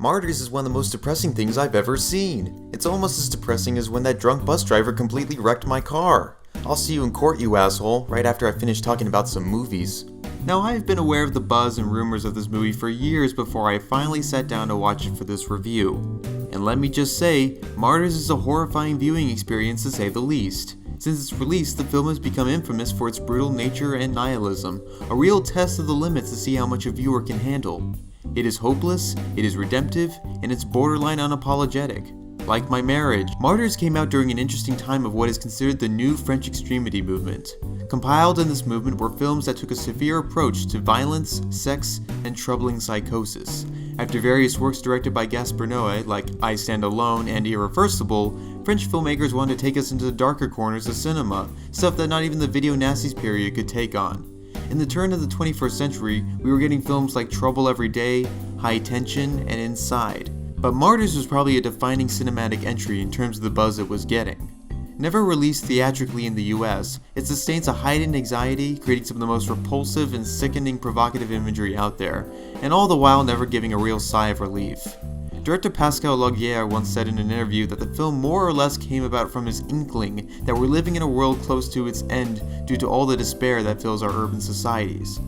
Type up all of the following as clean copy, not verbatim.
Martyrs is one of the most depressing things I've ever seen. It's almost as depressing as when that drunk bus driver completely wrecked my car. I'll see you in court, you asshole, right after I finish talking about some movies. Now, I've been aware of the buzz and rumors of this movie for years before I finally sat down to watch it for this review. And let me just say, Martyrs is a horrifying viewing experience to say the least. Since its release, the film has become infamous for its brutal nature and nihilism, a real test of the limits to see how much a viewer can handle. It is hopeless, it is redemptive, and it's borderline unapologetic. Like my marriage, Martyrs came out during an interesting time of what is considered the new French extremity movement. Compiled in this movement were films that took a severe approach to violence, sex, and troubling psychosis. After various works directed by Gaspar Noé, like I Stand Alone and Irreversible, French filmmakers wanted to take us into the darker corners of cinema, stuff that not even the video nasties period could take on. In the turn of the 21st century, we were getting films like Trouble Every Day, High Tension, and Inside. But Martyrs was probably a defining cinematic entry in terms of the buzz it was getting. Never released theatrically in the US, it sustains a heightened anxiety, creating some of the most repulsive and sickening provocative imagery out there, and all the while never giving a real sigh of relief. Director Pascal Laugier once said in an interview that the film more or less came about from his inkling that we're living in a world close to its end due to all the despair that fills our urban societies.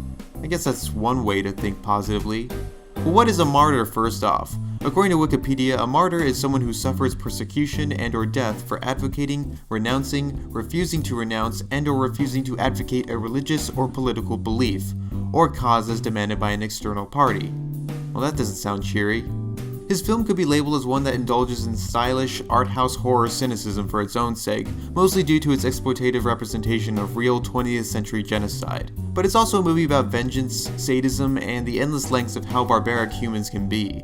I guess that's one way to think positively. But what is a martyr first off? According to Wikipedia, a martyr is someone who suffers persecution and or death for advocating, renouncing, refusing to renounce, and or refusing to advocate a religious or political belief, or cause as demanded by an external party. Well, that doesn't sound cheery. His film could be labeled as one that indulges in stylish, art house horror cynicism for its own sake, mostly due to its exploitative representation of real 20th century genocide. But it's also a movie about vengeance, sadism, and the endless lengths of how barbaric humans can be.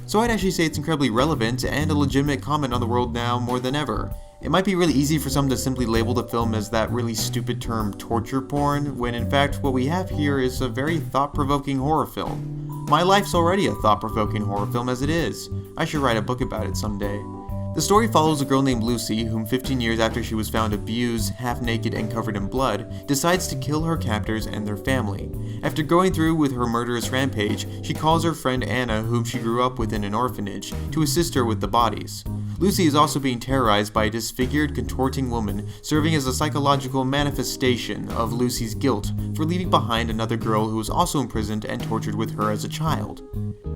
So I'd actually say it's incredibly relevant and a legitimate comment on the world now more than ever. It might be really easy for some to simply label the film as that really stupid term torture porn, when in fact what we have here is a very thought-provoking horror film. My life's already a thought-provoking horror film as it is. I should write a book about it someday. The story follows a girl named Lucy, whom 15 years after she was found abused, half-naked and covered in blood, decides to kill her captors and their family. After going through with her murderous rampage, she calls her friend Anna, whom she grew up with in an orphanage, to assist her with the bodies. Lucy is also being terrorized by a disfigured, contorting woman, serving as a psychological manifestation of Lucy's guilt for leaving behind another girl who was also imprisoned and tortured with her as a child.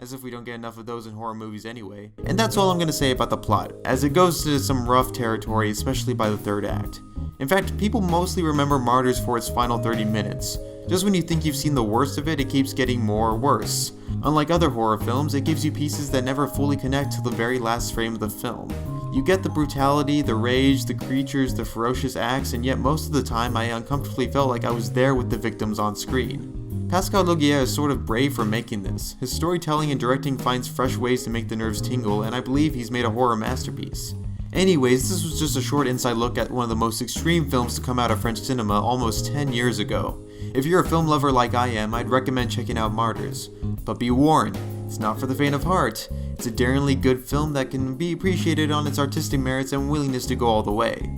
As if we don't get enough of those in horror movies anyway. And that's all I'm going to say about the plot, as it goes to some rough territory, especially by the third act. In fact, people mostly remember Martyrs for its final 30 minutes. Just when you think you've seen the worst of it, it keeps getting more worse. Unlike other horror films, it gives you pieces that never fully connect to the very last frame of the film. You get the brutality, the rage, the creatures, the ferocious acts, and yet most of the time I uncomfortably felt like I was there with the victims on screen. Pascal Laugier is sort of brave for making this. His storytelling and directing finds fresh ways to make the nerves tingle, and I believe he's made a horror masterpiece. Anyways, this was just a short inside look at one of the most extreme films to come out of French cinema almost 10 years ago. If you're a film lover like I am, I'd recommend checking out Martyrs. But be warned, it's not for the faint of heart. It's a daringly good film that can be appreciated on its artistic merits and willingness to go all the way.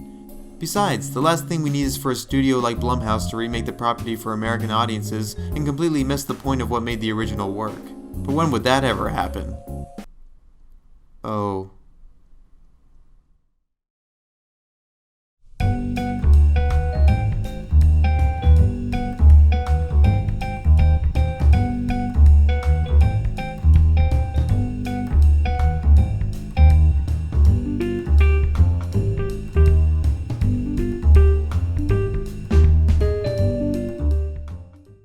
Besides, the last thing we need is for a studio like Blumhouse to remake the property for American audiences and completely miss the point of what made the original work. But when would that ever happen? Oh.